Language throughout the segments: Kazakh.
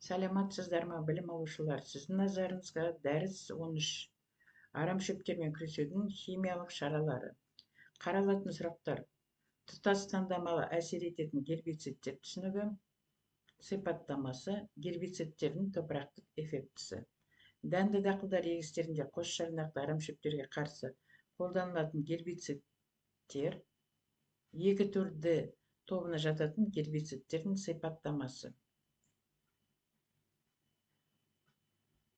Саламатсыздар ма, білім алушылар? Сіздің назарыңызға дәріс 13 арам шөптермен күресудің химиялық шаралары. Қаралатын сұрақтар: тұтас таңдамалы әсер ететін гербицидтер түсінігі, сипаттамасы, гербицидтердің топырақтық эффектісі. Дәнді дақылдар егістерінде қос жарнақты арам шөптерге қарсы қолданылатын гербицидтер, екі түрді тобына жататын гербицидтердің сипаттамасы.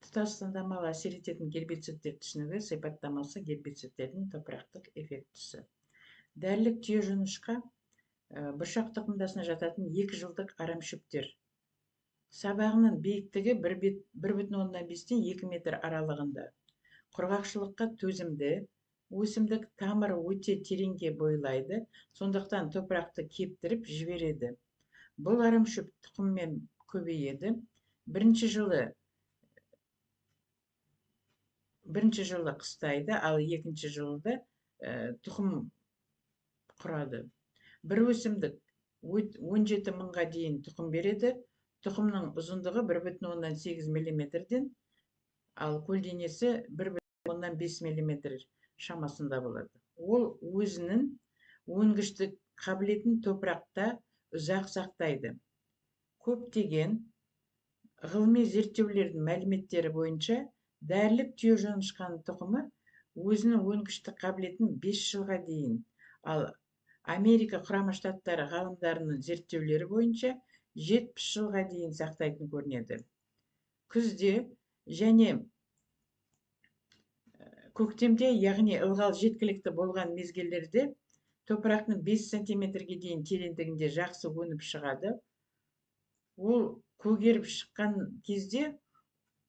Тұтас таңдамалы әсер ететін гербицидтер түсінігі, сипаттамасы, гербицидтердің топырақтық эффектісі. Дәрілік түйежонышқа бұршақ тұқымдасына жататын 2 жылдық арам шөптер. Сабағының биіктігі 1,5-ден 2 метр аралығында. Құрғақшылыққа төзімді, өсімдік тамыры өте тереңге бойлайды, сондықтан топырақты кептіріп жібереді. Бұл арам шөп тұқыммен көбейеді. Бірінші жылы қыстайды, ал екінші жылы тұқым құрады. Бір өсімдік 17 мыңға дейін тұқым береді. Тұқымның ұзындығы 1,8 мм-ден, ал көлденесі 1,5 мм шамасында болады. Ол өзінің өнгіштік қабілетін топырақта ұзақ сақтайды. Көптеген ғылыми зерттеулердің мәліметтері бойынша дәрілік түйежонышқаның тұқымы өзінің өнгіштік қабілетін 5 жылға дейін, ал Америка Құрама Штаттары ғалымдарының зерттеулері бойынша 70 жылға дейін сақтайтын көрінеді. Күзде және көктемде, яғни ылғал жеткілікті болған мезгілдерде топырақтың 5 сантиметрге дейін тереңдігінде жақсы өніп шығады. Ол көгеріп шыққан кезде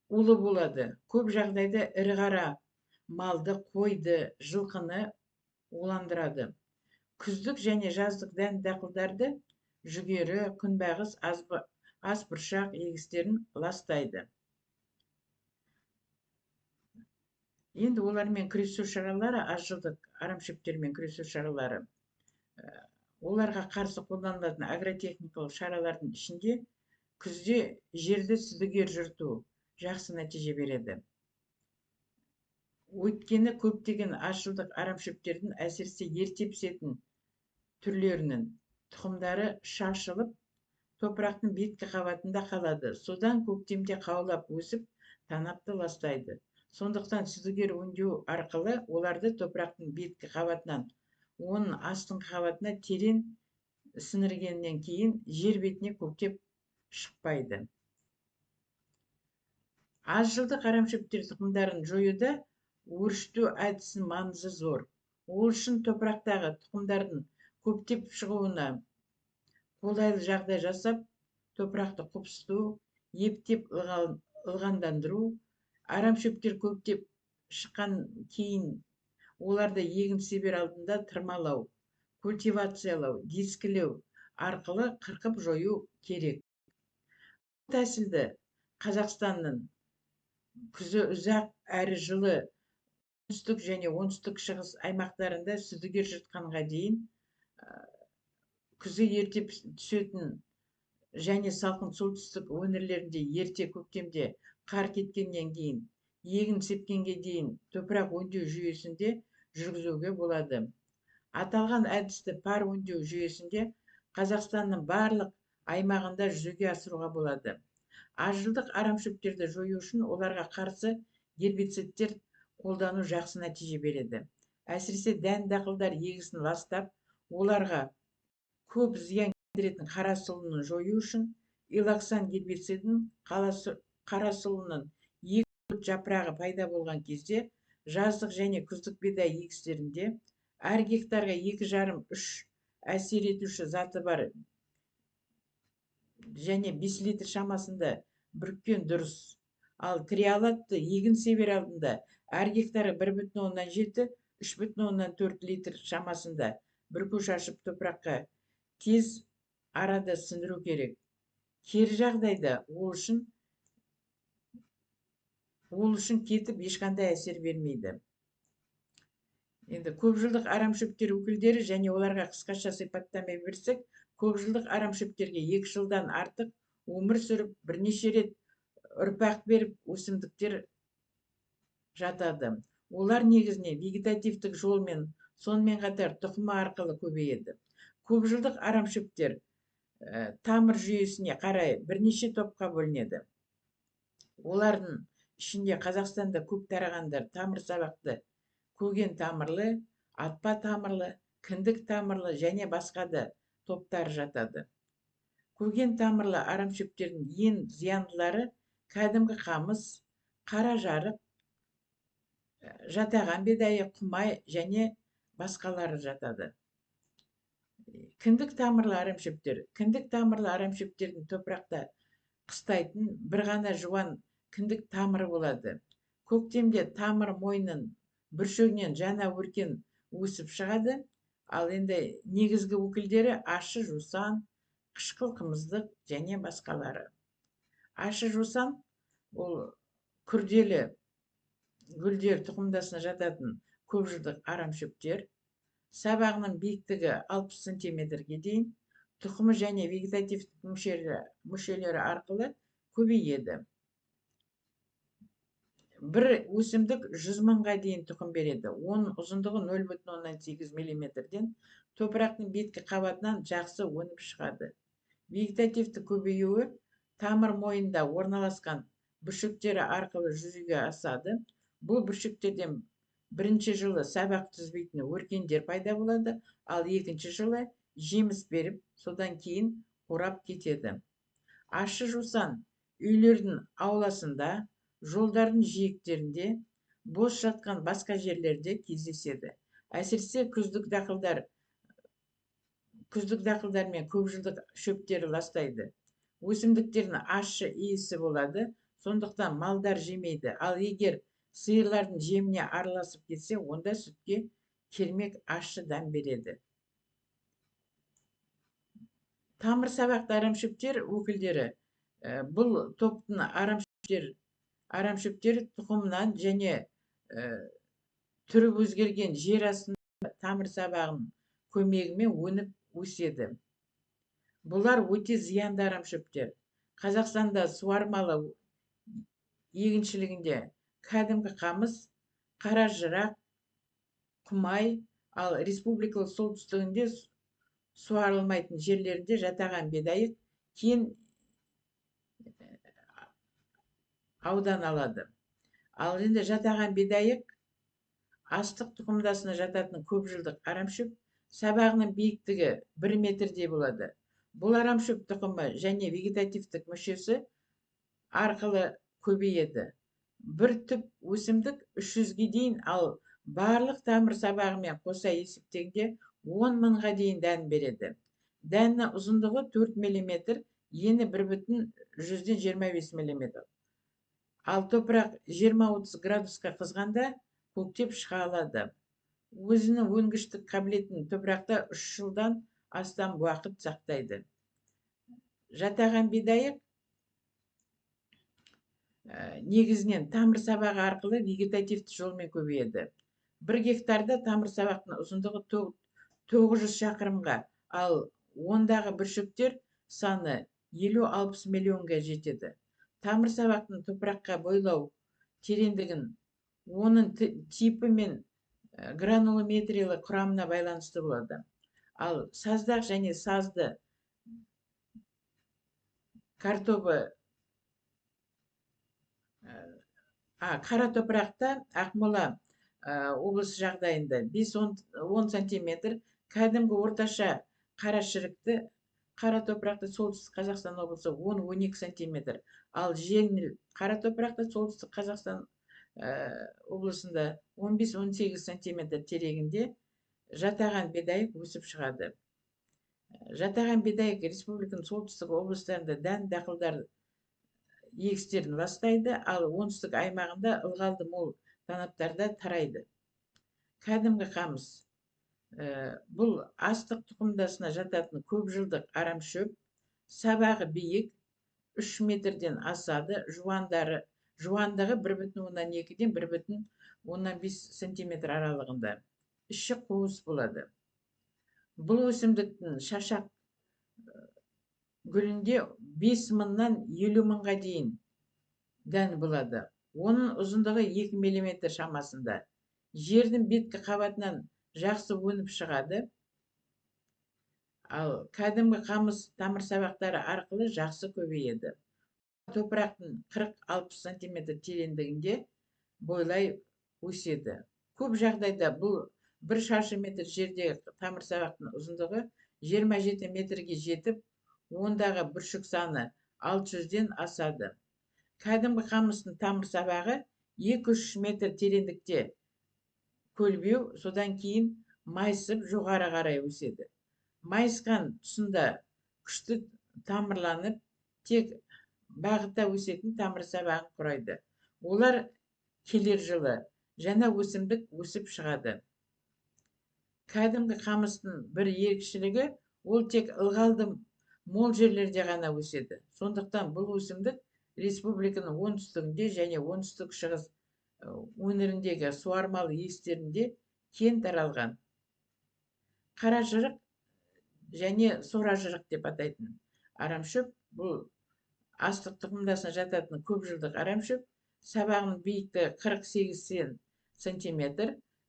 улы болады. Көп жағдайда ірі қара малды, қойды, жылқыны уландырады. Күздік және жаздық дәнді дақылдарды жүгері, күнбағыс, асбұршақ егістерін ластайды. Енді олармен күресу шаралары, аз жылдық арам шөптермен күресу шаралары. Оларға қарсы қолданылатын агротехникалық шаралардың ішінде күзде жерді сүдігер жырту жақсы нәтиже береді. Өйткені көптеген аз жылдық арам шөптердің әсіресе ерте пісетін түрлерінің тұқымдары шашылып, топырақтың беткі қабатында қалады. Содан көктемде қаулап өсіп, танапты ластайды. Сондықтан сүдігер өңдеу арқылы оларды топырақтың беткі қабатынан оның астыңғы қабатына терең сіңіргеннен кейін жер бетіне көктеп шықпайды. Аз жылдық арам шөптер тұқымдарын жоюда өршіту әдісінің маңызы зор. Ол үшін топырақтағы тұқымдардың көптеп шығуына қолайлы жағдай жасап, топырақты қопсыту, ептеп ылғандандыру, арам шөптер көптеп шыққан кейін оларды егін себер алдында тырмалау, культивациялау, дискілеу арқылы қырқып жою керек. Бұл тәсілді Қазақстанның күзі ұзақ әрі жылы оңтүстік және оңтүстік шығыс аймақтарында сүдігер жыртқанға дейін, күзі ерте түсетін және салқын солтүстік өңірлерінде ерте көктемде қар кеткеннен кейін егін сепкенге дейін топырақ өңдеу жүйесінде жүргізуге болады. Аталған әдісті пар өңдеу жүйесінде Қазақстанның барлық аймағында жүзеге асыруға болады. Аз жылдық арам шөптерді жою үшін оларға қарсы гербицидтер қолдану жақсы нәтиже береді. Әсіресе дәнді дақылдар егісін ластап, оларға көп зиян келтіретін қара сұлыны жою үшін илоксан гербицидін қара сұлының 2 жапырағы пайда болған кезде жаздық және күздік бидай егістерінде әр гектарға 2,5-3 әсер етуші заты бар және 5 литр шамасында бүріккен дұрыс. Ал триалатты егін себер алдында әр гектары 1,7-3,4 литр шамасында бүрку шашып топыраққа тез арада сіңдіру керек. Кері жағдайда ол үшін кетіп ешқандай әсер бермейді. Енді көп жылдық арам шөптер өкілдері және оларға қысқаша сипаттама берсек, көп жылдық арам шөптерге 2 жылдан артық өмір сүріп бірнеше рет ұрпақ беріп өсімдіктер жатады. Олар негізінен вегетативтік жолмен, сонымен қатар тұқымы арқылы көбейеді. Көпжылдық арамшөптер тамыр жүйесіне қарай бірнеше топқа бөлінеді. Олардың ішінде Қазақстанда көп тарағандар тамыр сабақты, көген тамырлы, атпа тамырлы, кіндік тамырлы және басқа да топтар жатады. Көген тамырлы арамшөптердің ең зияндылары кәдімгі қамыс, қара жарық, жатаған бидайы, құмай және басқалары жатады. Кіндік тамырлы арамшөптер. Кіндік тамырлы арамшөптердің топырақта қыстайтын бір ғана жуан кіндік тамыры болады. Көктемде тамыр мойнын бүршегінен жаңа өркен өсіп шығады. Ал енді негізгі өкілдері ашы жусан, қышқыл қымыздық және басқалары. Ашы жусан ол күрделі гүлдер тұқымдасына жататын көпжылдық арамшөптер. Сабағының биіктігі 60 сантиметрге дейін, тұқымы және вегетативтік мүшелері арқылы көбейеді. Бір өсімдік 100 мыңға дейін тұқым береді. Оның ұзындығы 0,8 мм-ден топырақтың беткі қабатынан жақсы өніп шығады. Вегетативті көбеюі тамыр мойнында орналасқан бүршіктері арқылы жүзеге асады. Бұл бүршіктерден бірінші жылы сабақ түзбейтін өркендер пайда болады, ал екінші жылы жеміс беріп, содан кейін қурап кетеді. Ашы жусан үйлердің ауласында, жолдардың жиектерінде, бос жатқан басқа жерлерде кездеседі. Әсіресе күздік дақылдар мен көпжылдық шөптері ластайды. Өсімдіктердің ащы иісі болады, сондықтан малдар жемейді. Ал егер сиырлардың жеміне араласып кетсе, онда сүтке кермек ащы дәм береді. Тамыр сабақты арамшөптер өкілдері. Бұл топтың арамшөптер тұқымынан және түрі өзгерген жер астында тамыр сабағының көмегімен өніп өседі. Бұлар өте зиянды арамшөптер. Қазақстанда суармалы егіншілігінде кәдімгі қамыс, қара жырақ, құмай, ал республикалық солтүстігінде суарылмайтын жерлерінде жатаған бидайық кен аудан алады. Ал енді жатаған бидайық астық тұқымдасына жататын көпжылдық арамшөп, сабағының биіктігі 1 метрдей болады. Бұл арамшөп тұқымы және вегетативтік мүшесі арқылы көбейеді. Бір түп өсімдік 300-ге дейін, ал барлық тамыр сабағымен қоса есептегенде 10 мыңға дейін дән береді. Дәннің ұзындығы 4 мм, ені 1,25 мм. Ал топырақ 20-30 градусқа қызғанда көктеп шыға алады. Өзінің өнгіштік қабілетін топырақта 3 жылдан астам уақыт сақтайды. Жатаған бидайық негізінен тамыр сабағы арқылы вегетативті жолмен көбейеді. 1 гектарда тамыр сабақтың ұзындығы 900 шақырымға, ал ондағы бүршіктер саны 50-60 миллионға жетеді. Тамыр сабақтың топыраққа бойлау тереңдігін оның типі мен гранулометриялы құрамына байланысты болады. Ал саздақ және сазды картобы қара топырақта Ақмола облысы жағдайында 5-10 сантиметр, кәдімгі орташа қара шірікті қара топырақты солтүстік Қазақстан облысы 10-12 сантиметр, ал жеңіл қара топырақты солтүстік Қазақстан облысында 15-18 сантиметр тереңінде жатаған бидайық өсіп шығады. Жатаған бидайық республиканың солтүстік облыстарында дән дақылдар егістерін ластайды, ал оңтүстік аймағында ылғалды мол танаптарда тарайды. Кәдімгі қамыс. Бұл астық тұқымдасына жататын көпжылдық арамшөп, сабағы биік, 3 метрден асады, жуандығы 1,2-ден 1,15 сантиметр аралығында. Іші қуыс болады. Бұл өсімдіктің шашақ гүлінде 5 мыңнан 50 мыңға дейін дән болады. Оның ұзындығы 2 мм шамасында. Жердің беткі қабатынан жақсы өніп шығады. Ал кәдімгі қамыс тамырсабақтары арқылы жақсы көбейеді. Топырақтың 40-60 см тереңдігінде бойлай өседі. Көп жағдайда бұл 1 шаршы метр жердегі тамырсабақтың ұзындығы 27 метрге жетіп, ондағы бүршік саны 600-ден асады. Кәдімгі қамыстың тамырсабағы 2-3 метр тереңдікте көлбеу, содан кейін майысып жоғары қарай өседі. Майысқан тұсында күшті тамырланып, тек бағытта өсетін тамырсабағын құрайды. Олар келер жылы жаңа өсімдік өсіп шығады. Кәдімгі қамыстың бір ерекшелігі, ол тек ылғалды мол жерлерде ғана өседі. Сондықтан бұл өсімдік республиканың оңтүстігінде және оңтүстік шығыс өңіріндегі суармалы егістерінде кең таралған. Қаражырық және соражырық деп атайтын арамшөп, бұл астық тұқымдасына жататын көп жылдық арамшөп, сабағының биіктігі 48 см.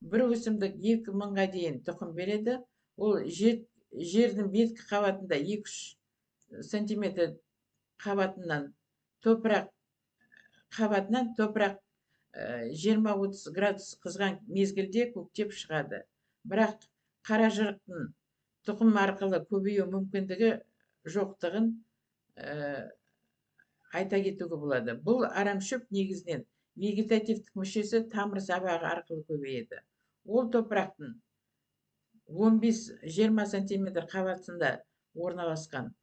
Бір өсімдік 2 мыңға дейін тұқым береді. Ол жердің беткі қабатында 2-3 см қабатынан топырақ 20-30 градус қызған мезгілде көктеп шығады. Бірақ қаражырықтың тұқым арқылы көбею мүмкіндігі жоқтығын айта кетуге болады. Бұл арамшөп негізінен вегетативтік мүшесі тамырсабағы арқылы көбейеді. Ол топырақтың 15-20 см қабатында орналасқан.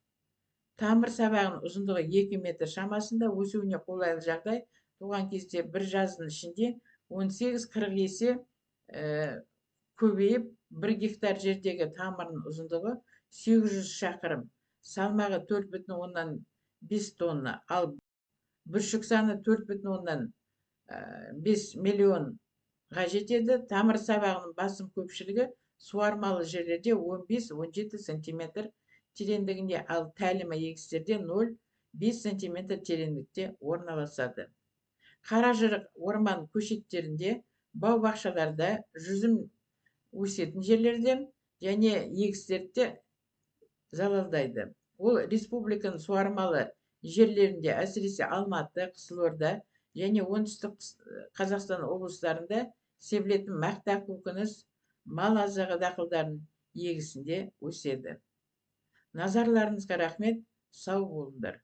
Тамырсабағының ұзындығы 2 метр шамасында, өсуіне қолайлы жағдай туған кезде бір жаздың ішінде 18-40 есе көбейіп, 1 гектар жердегі тамырының ұзындығы 800 шақырым, салмағы 4,5 тонна, ал бүршік саны 4,5 миллионға жетеді. Тамырсабағының басым көпшілігі суармалы жерлерде 15-17 см тереңдігінде, ал тәлімі егістерде 0,5 см тереңдікте орналасады. Қаражырық орман көшеттерінде, бау-бақшаларда, жүзім өсетін жерлерде және егістерде залалдайды. Ол республиканың суармалы жерлерінде, әсіресе Алматы, Қызылорда және оңтүстік Қазақстан облыстарында себілетін мақта, көкөніс, мал азығы дақылдарын егісінде өседі. Назарларыңызға рахмет, сау болыңдар.